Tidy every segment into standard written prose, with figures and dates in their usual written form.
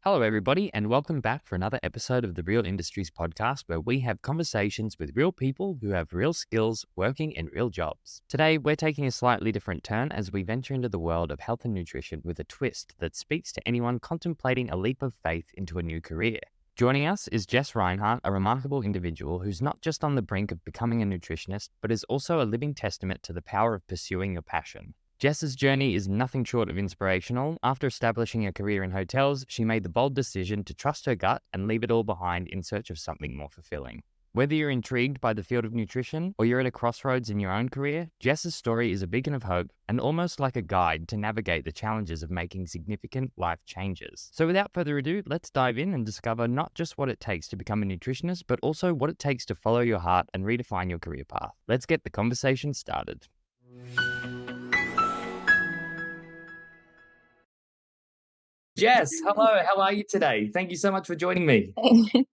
Hello, everybody, and welcome back for another episode of the Real Industries podcast, where we have conversations with real people who have real skills working in real jobs. Today, we're taking a slightly different turn as we venture into the world of health and nutrition with a twist that speaks to anyone contemplating a leap of faith into a new career. Joining us is Jess Rinehart, a remarkable individual who's not just on the brink of becoming a nutritionist, but is also a living testament to the power of pursuing your passion. Jess's journey is nothing short of inspirational. After establishing a career in hotels, she made the bold decision to trust her gut and leave it all behind in search of something more fulfilling. Whether you're intrigued by the field of nutrition or you're at a crossroads in your own career, Jess's story is a beacon of hope and almost like a guide to navigate the challenges of making significant life changes. So without further ado, let's dive in and discover not just what it takes to become a nutritionist, but also what it takes to follow your heart and redefine your career path. Let's get the conversation started. Jess, hello. How are you today? Thank you so much for joining me.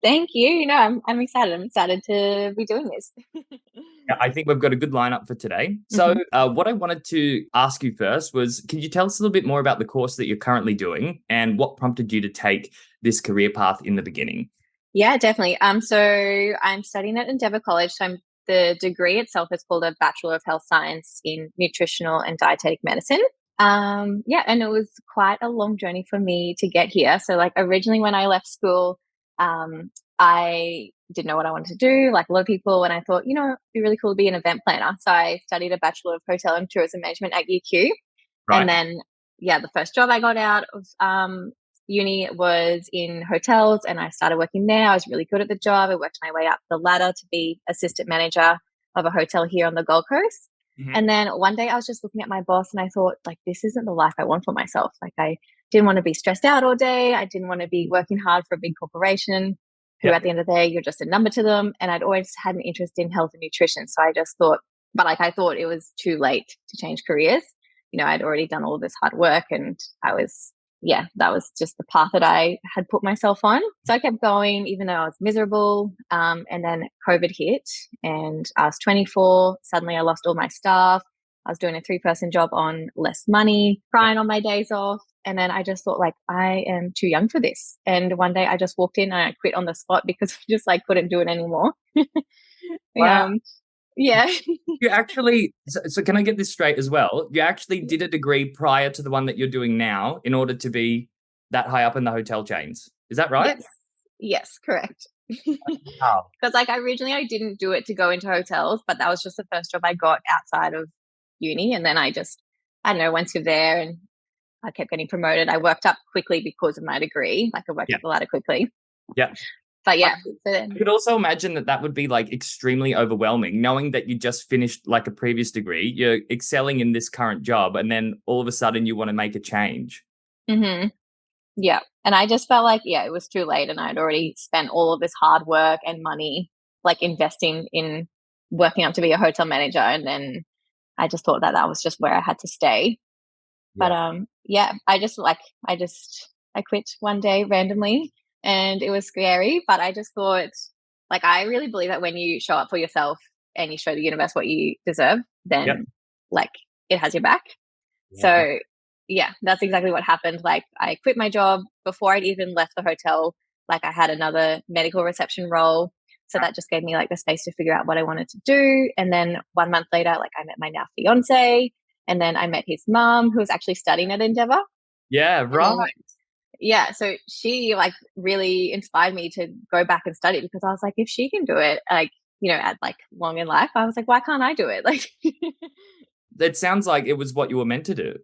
Thank you. I'm excited. I'm excited to be doing this. Yeah, I think we've got a good lineup for today. So what I wanted to ask you first was, can you tell us a little bit more about the course that you're currently doing and what prompted you to take this career path in the beginning? Yeah, definitely. So I'm studying at Endeavour College. The degree itself is called a Bachelor of Health Science in Nutritional and Dietetic Medicine. And it was quite a long journey for me to get here. So like originally when I left school, I didn't know what I wanted to do, like a lot of people, and I thought, it'd be really cool to be an event planner. So I studied a Bachelor of Hotel and Tourism Management at UQ. And Right. then, the first job I got out of uni was in hotels, and I started working there. I was really good at the job. I worked my way up the ladder to be assistant manager of a hotel here on the Gold Coast. And then one day I was just looking at my boss and I thought, like, this isn't the life I want for myself. Like, I didn't want to be stressed out all day. I didn't want to be working hard for a big corporation who Yeah. at the end of the day, you're just a number to them. And I'd always had an interest in health and nutrition. So I just thought, I thought it was too late to change careers. I'd already done all this hard work, and that was just the path that I had put myself on. So I kept going, even though I was miserable. And then COVID hit, and I was 24. Suddenly I lost all my staff. I was doing a 3-person job on less money, crying on my days off. And then I just thought, like, I am too young for this. And one day I just walked in and I quit on the spot because I just couldn't do it anymore. Wow. Yeah. You actually, so can I get this straight as well? You actually did a degree prior to the one that you're doing now in order to be that high up in the hotel chains. Is that right? Yes. Yes, correct. Wow. Because originally I didn't do it to go into hotels, but that was just the first job I got outside of uni. And then I don't know, once you're there and I kept getting promoted, I worked up quickly because of my degree. Like I worked up the ladder quickly. Yeah. But I yeah. I could also imagine that would be like extremely overwhelming, knowing that you just finished like a previous degree, you're excelling in this current job, and then all of a sudden you want to make a change. Mm-hmm. Yeah. And I just felt like, it was too late. And I'd already spent all of this hard work and money, like investing in working up to be a hotel manager. And then I just thought that was just where I had to stay. But Yeah. I quit one day randomly, and it was scary. But I just thought, like, I really believe that when you show up for yourself and you show the universe what you deserve, Yep. then like it has your back. Yeah. So yeah, that's exactly what happened. Like I quit my job before I'd even left the hotel. Like I had another medical reception role. So that just gave me like the space to figure out what I wanted to do. And then 1 month later, like I met my now fiance, and then I met his mom who was actually studying at Endeavour. Yeah, And right. then, so she like really inspired me to go back and study, because I was like, if she can do it, like, at like long in life, I was like, why can't I do it? Like, It sounds like it was what you were meant to do.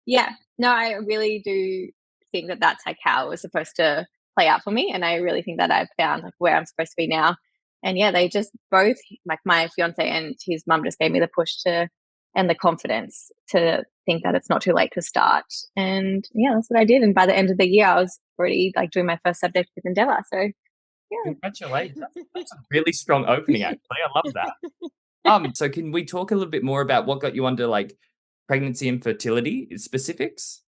yeah, no, I really do think that that's like how it was supposed to play out for me. And I really think that I've found like where I'm supposed to be now. And yeah, they just both, like my fiance and his mum, just gave me the push to, and the confidence to think that it's not too late to start. And yeah, that's what I did. And by the end of the year, I was already like doing my first subject with Endeavour. So yeah. Congratulations. That's a really strong opening, actually. I love that. So can we talk a little bit more about what got you onto like pregnancy and fertility specifics?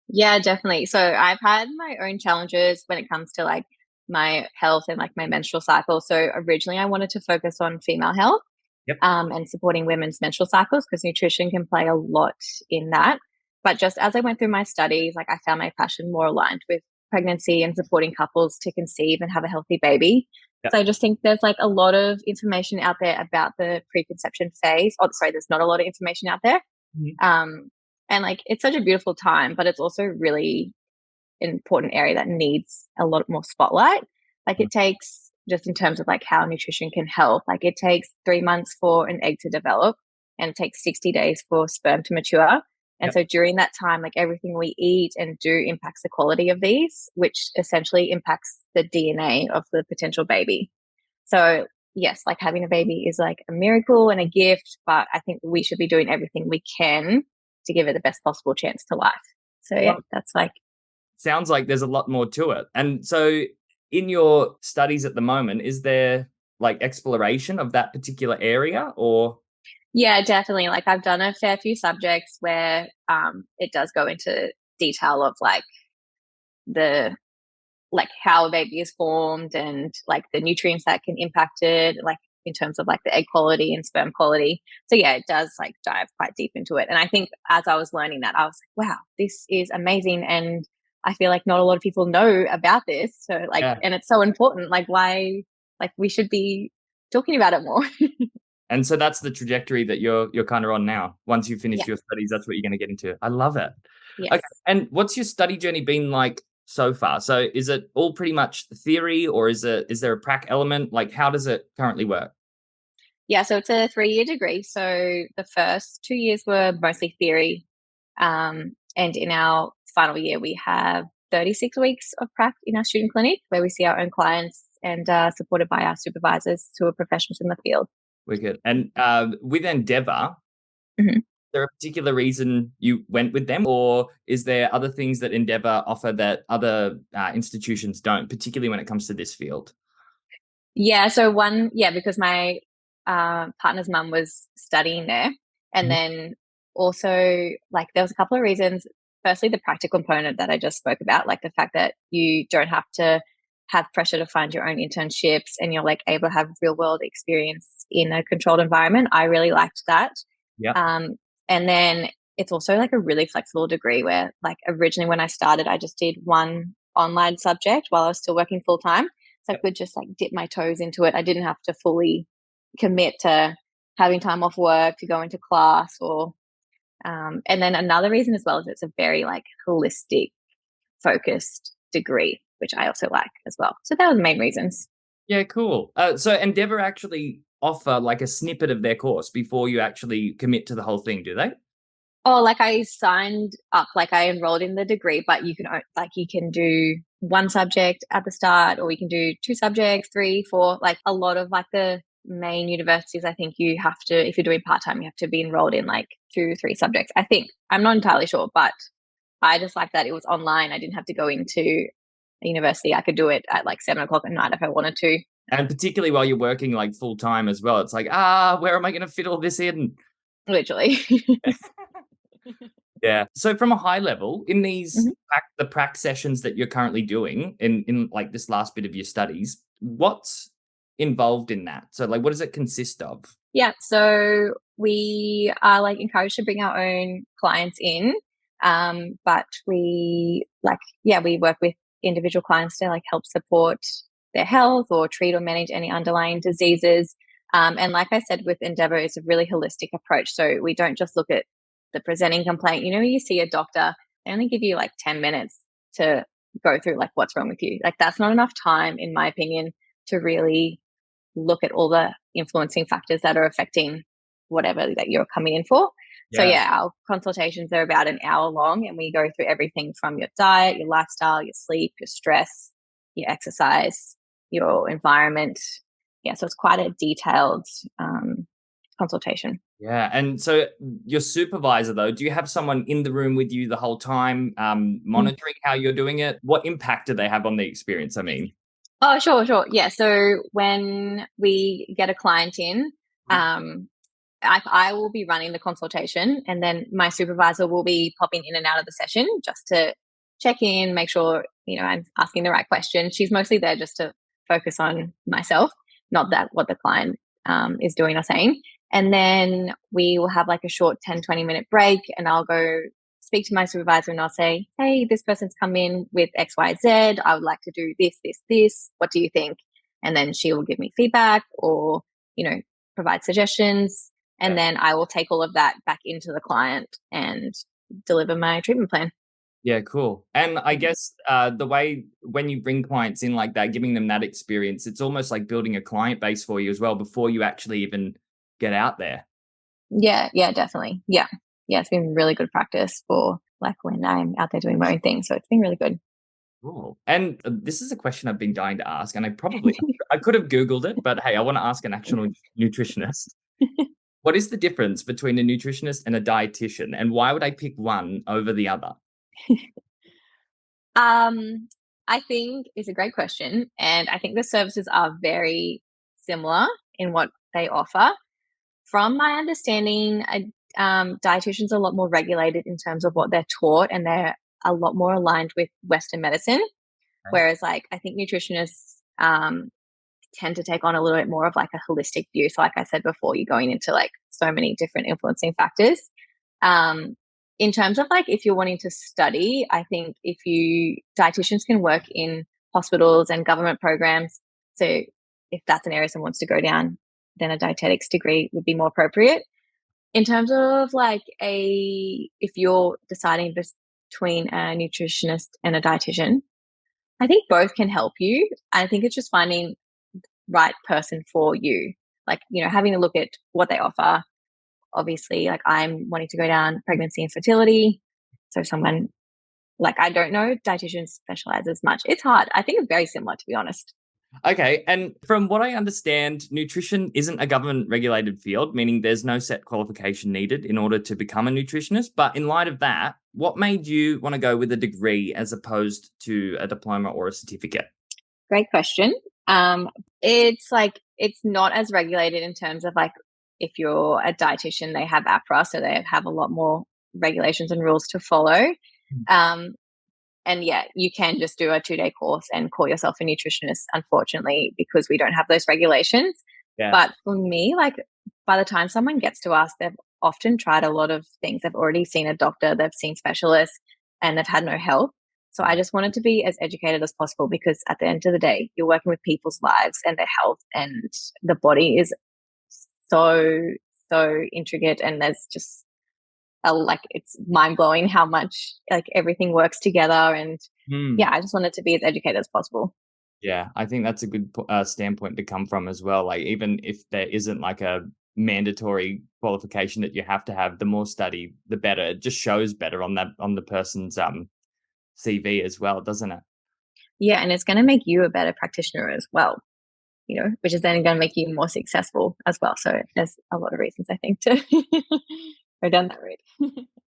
Yeah, definitely. So I've had my own challenges when it comes to like my health and like my menstrual cycle. So originally I wanted to focus on female health, Yep. and supporting women's menstrual cycles, because nutrition can play a lot in that. But just as I went through my studies, like I found my passion more aligned with pregnancy and supporting couples to conceive and have a healthy baby. Yep. So I just think there's like a lot of information out there about the preconception phase. Oh, sorry, there's not a lot of information out there. Mhm. And like it's such a beautiful time, but it's also really an important area that needs a lot more spotlight. Like it takes, just in terms of like how nutrition can help, like it takes 3 months for an egg to develop and it takes 60 days for sperm to mature. And Yep. so during that time, like everything we eat and do impacts the quality of these, which essentially impacts the DNA of the potential baby. So yes, like having a baby is like a miracle and a gift, but I think we should be doing everything we can to give it the best possible chance to life. So yeah, Well, that's like, sounds like there's a lot more to it. And so in your studies at the moment, is there like exploration of that particular area or? yeah, definitely. Like I've done a fair few subjects where it does go into detail of the like how a baby is formed and like the nutrients that can impact it, like in terms of like the egg quality and sperm quality. So yeah, it does like dive quite deep into it. And I think as I was learning that, I was like, wow, this is amazing. And I feel like not a lot of people know about this. So like, Yeah. and it's so important. Like why, like we should be talking about it more. And so that's the trajectory that you're kind of on now. Once you finish Yeah. your studies, that's what you're going to get into. I love it. Yes. Okay. And what's your study journey been like so far? So is it all pretty much theory or is there a prac element? Like how does it currently work? Yeah, so it's a 3-year degree. So the first 2 years were mostly theory. And in our final year, we have 36 weeks of prac in our student clinic where we see our own clients and supported by our supervisors who are professionals in the field. Wicked. And with Endeavour, Mhm. is there a particular reason you went with them, or is there other things that Endeavour offer that other institutions don't, particularly when it comes to this field? Yeah, so because my partner's mum was studying there. And Mhm. then also, like, there was a couple of reasons. Firstly, the practical component that I just spoke about, like the fact that you don't have to have pressure to find your own internships and you're like able to have real world experience in a controlled environment. I really liked that. Yep. Um, and then it's also like a really flexible degree where, like, originally when I started, I just did one online subject while I was still working full time. So I Yep. could just like dip my toes into it. I didn't have to fully commit to having time off work to go into class or and then another reason as well is it's a very like holistic focused degree, which I also like as well. So that was the main reasons. Yeah, cool. So Endeavour actually offer like a snippet of their course before you actually commit to the whole thing, do they? Oh, like I signed up, like I enrolled in the degree, but like you can do one subject at the start, or you can do two subjects, three, four. Like a lot of like the main universities, I think you have to, if you're doing part time, you have to be enrolled in like 2 or 3 subjects. I think I'm not entirely sure, but I just like that it was online. I didn't have to go into a university. I could do it at like 7 o'clock at night if I wanted to. And particularly while you're working like full time as well, it's like, where am I going to fit all this in? Literally. Yeah. So from a high level, in these Mhm. the prac sessions that you're currently doing in like this last bit of your studies, what's involved in that? So like, what does it consist of? Yeah, so we are like encouraged to bring our own clients in, but we like we work with individual clients to like help support their health or treat or manage any underlying diseases. And like I said, with Endeavour, it's a really holistic approach. So we don't just look at the presenting complaint. You know, you see a doctor, they only give you like 10 minutes to go through like what's wrong with you. Like that's not enough time, in my opinion, to really look at all the influencing factors that are affecting whatever that you're coming in for. So Yeah. yeah, our consultations are about an hour long and we go through everything from your diet, your lifestyle, your sleep, your stress, your exercise, your environment. Yeah, so it's quite a detailed consultation. Yeah. And so your supervisor though, do you have someone in the room with you the whole time, monitoring how you're doing it? What impact do they have on the experience? I mean, Oh, sure, sure. Yeah. So when we get a client in, um, I will be running the consultation and then my supervisor will be popping in and out of the session just to check in, make sure, you know, I'm asking the right question. She's mostly there just to focus on myself, not that what the client is doing or saying. And then we will have like a short 10, 20-minute break and I'll go speak to my supervisor and I'll say, hey, this person's come in with XYZ. I would like to do this, this, this. What do you think? And then she will give me feedback or, provide suggestions. And Yeah. then I will take all of that back into the client and deliver my treatment plan. Yeah, cool. And I guess the way when you bring clients in like that, giving them that experience, it's almost like building a client base for you as well before you actually even get out there. Yeah, definitely. Yeah. Yeah, it's been really good practice for like when I'm out there doing my own thing. So it's been really good. Cool. And this is a question I've been dying to ask, and I could have Googled it, but hey, I want to ask an actual nutritionist. What is the difference between a nutritionist and a dietitian, and why would I pick one over the other? I think it's a great question. And I think the services are very similar in what they offer. From my understanding, dietitians are a lot more regulated in terms of what they're taught, and they're a lot more aligned with Western medicine. Okay. Whereas, like, I think nutritionists tend to take on a little bit more of like a holistic view. So, like I said before, you're going into like so many different influencing factors. Um, in terms of like if you're wanting to study, I think dietitians can work in hospitals and government programs. So if that's an area someone wants to go down, then a dietetics degree would be more appropriate. In terms of like if you're deciding between a nutritionist and a dietitian, I think both can help you. I think it's just finding right person for you. Like, having a look at what they offer. Obviously, like I'm wanting to go down pregnancy and fertility. So someone like I don't know, dietitians specialize as much. It's hard. I think it's very similar, to be honest. Okay, and from what I understand, nutrition isn't a government regulated field, meaning there's no set qualification needed in order to become a nutritionist. But in light of that, what made you want to go with a degree as opposed to a diploma or a certificate? Great question. It's not as regulated in terms of like if you're a dietitian, they have APRA, so they have a lot more regulations and rules to follow. Um, and yeah, you can just do a 2-day course and call yourself a nutritionist, unfortunately, because we don't have those regulations. Yeah. But for me, like by the time someone gets to us, they've often tried a lot of things. They've already seen a doctor, they've seen specialists, and they've had no help. So I just wanted to be as educated as possible because at the end of the day, you're working with people's lives and their health, and the body is so, so intricate. And there's just like it's mind blowing how much like everything works together. And Hmm. yeah, I just wanted to be as educated as possible. Yeah, I think that's a good standpoint to come from as well. Like, even if there isn't like a mandatory qualification that you have to have, the more study, the better. It just shows better on the person's CV as well, doesn't it? Yeah, and it's going to make you a better practitioner as well, which is then going to make you more successful as well. So there's a lot of reasons I think to go down that route.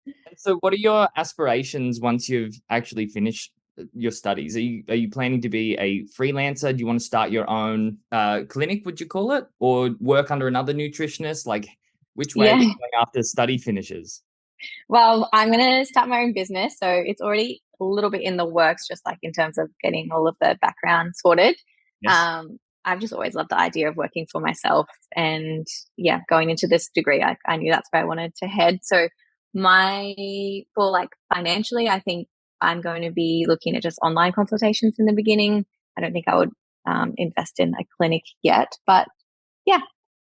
And so, what are your aspirations once you've actually finished your studies? Are you planning to be a freelancer? Do you want to start your own clinic? Would you call it, or work under another nutritionist? Like, which way are you Yeah. going after study finishes? Well, I'm going to start my own business. So it's already a little bit in the works, just like in terms of getting all of the background sorted. Yes. I've just always loved the idea of working for myself. And yeah, going into this degree, I knew that's where I wanted to head. So for like financially, I think I'm going to be looking at just online consultations in the beginning. I don't think I would invest in a clinic yet, but yeah,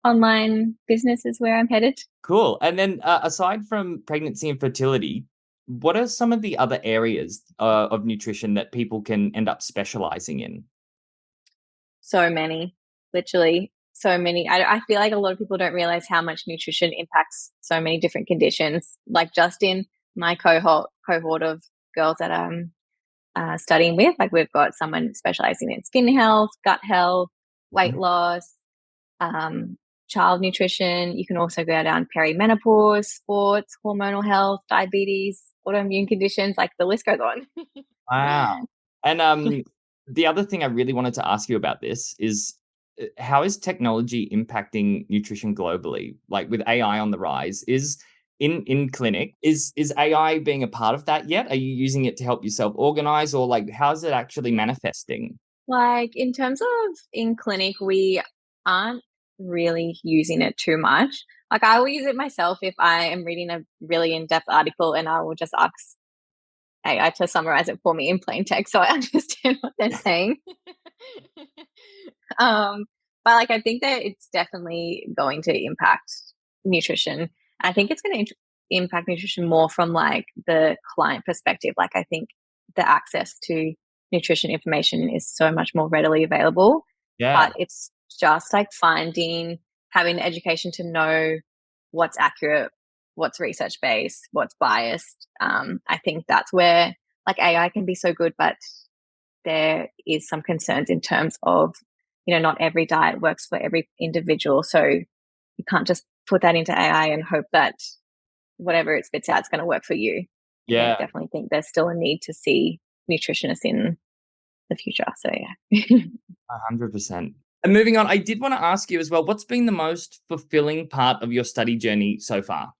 online business is where I'm headed. Cool. And then, aside from pregnancy and fertility, what are some of the other areas of nutrition that people can end up specializing in? So many, literally so many. I feel like a lot of people don't realize how much nutrition impacts so many different conditions. Like just in my cohort of girls that I'm studying with, like we've got someone specializing in skin health, gut health, weight Mhm. loss, um, child nutrition. You can also go down perimenopause, sports, hormonal health, diabetes, autoimmune conditions. Like the list goes on. Wow. And the other thing I really wanted to ask you about this is how is technology impacting nutrition globally? Like with AI on the rise, is in clinic, is AI being a part of that yet? Are you using it to help yourself organize, or like how's it actually manifesting? Like in terms of in clinic, we aren't really using it too much. Like I will use it myself if I am reading a really in-depth article and I will just ask AI to summarize it for me in plain text so I understand what they're saying. um, but like I think that it's definitely going to impact nutrition. I think it's going to impact nutrition more from like the client perspective. Like I think the access to nutrition information is so much more readily available, Yeah. but it's just like having the education to know what's accurate, what's research based, what's biased. I think that's where like AI can be so good, but there is some concerns in terms of, not every diet works for every individual. So you can't just put that into AI and hope that whatever it spits out is going to work for you. I Yeah. definitely think there's still a need to see nutritionists in the future. So yeah. 100%. And moving on, I did want to ask you as well, what's been the most fulfilling part of your study journey so far?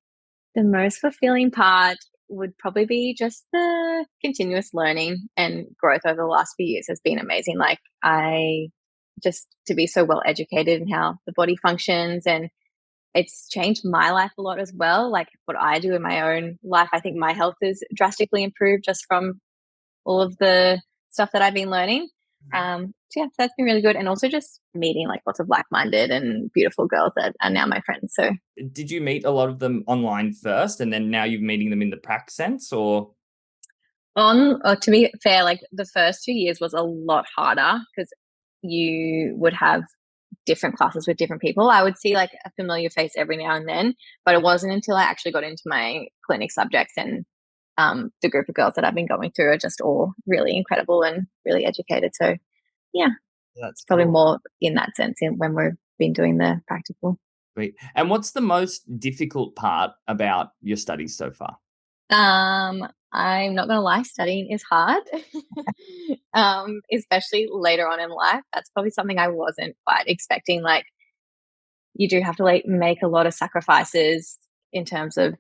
The most fulfilling part would probably be just the continuous learning and growth over the last few years has been amazing. Like I just to be so well educated in how the body functions, and it's changed my life a lot as well. Like what I do in my own life, I think my health is drastically improved just from all of the stuff that I've been learning. So yeah, that's been really good. And also just meeting like lots of like-minded and beautiful girls that are now my friends. So Did you meet a lot of them online first and then now you're meeting them in the prac sense or? to be fair, like the first 2 years was a lot harder because you would have different classes with different people. I would see like a familiar face every now and then, but it wasn't until I actually got into my clinic subjects and the group of girls that I've been going through are just all really incredible and really educated. So yeah, That's it's probably cool. more in that sense when we've been doing the practical. Great. And what's the most difficult part about your studies so far? I'm not gonna lie, studying is hard. Especially later on in life. That's probably something I wasn't quite expecting. Like you do have to like make a lot of sacrifices in terms of,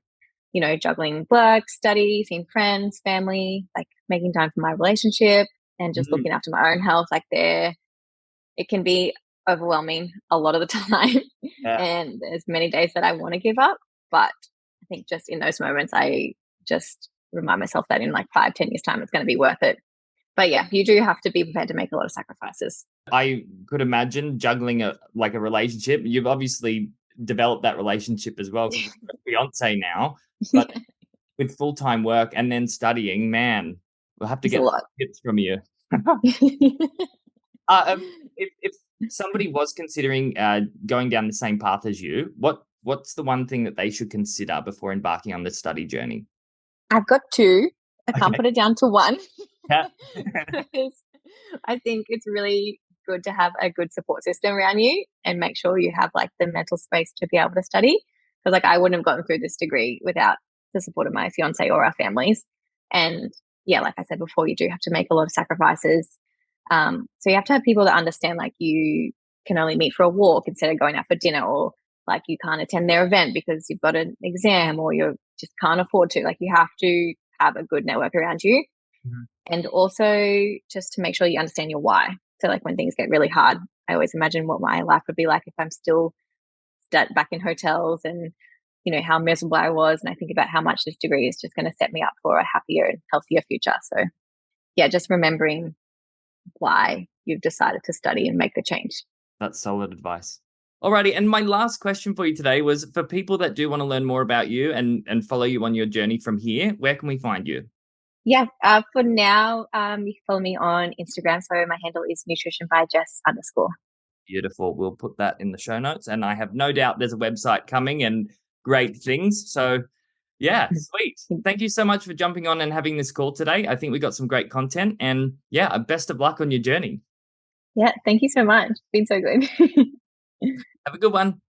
juggling work, study, seeing friends, family, like making time for my relationship and just Mm, looking after my own health. Like it can be overwhelming a lot of the time. yeah, And there's many days that I want to give up. But I think just in those moments, I just remind myself that in like 5, 10 years time, it's going to be worth it. But yeah, you do have to be prepared to make a lot of sacrifices. I could imagine juggling a relationship. You've obviously developed that relationship as well because you're a fiance now, but with full-time work and then studying, man, we'll have to It's a get lot. tips from you. If somebody was considering going down the same path as you, what's the one thing that they should consider before embarking on the study journey? I've got two. I can't Okay. put it down to one. Yeah. Because I think it's really good to have a good support system around you and make sure you have like the mental space to be able to study. Because like I wouldn't have gotten through this degree without the support of my fiance or our families. And yeah, like I said before, you do have to make a lot of sacrifices. So you have to have people that understand like you can only meet for a walk instead of going out for dinner, or like you can't attend their event because you've got an exam or you just can't afford to. Like you have to have a good network around you, Mhm. and also just to make sure you understand your why. So like when things get really hard, I always imagine what my life would be like if I'm still back in hotels, and how miserable I was, and I think about how much this degree is just going to set me up for a happier and healthier future. So yeah, just remembering why you've decided to study and make the change. That's solid advice. Alrighty, and my last question for you today was for people that do want to learn more about you and follow you on your journey from here, where can we find you? Yeah, for now, you can follow me on Instagram. So my handle is nutrition by Jess _. Beautiful. We'll put that in the show notes. And I have no doubt there's a website coming and great things. So, yeah, sweet. Thank you so much for jumping on and having this call today. I think we got some great content. And yeah, best of luck on your journey. Yeah, thank you so much. It's been so good. Have a good one.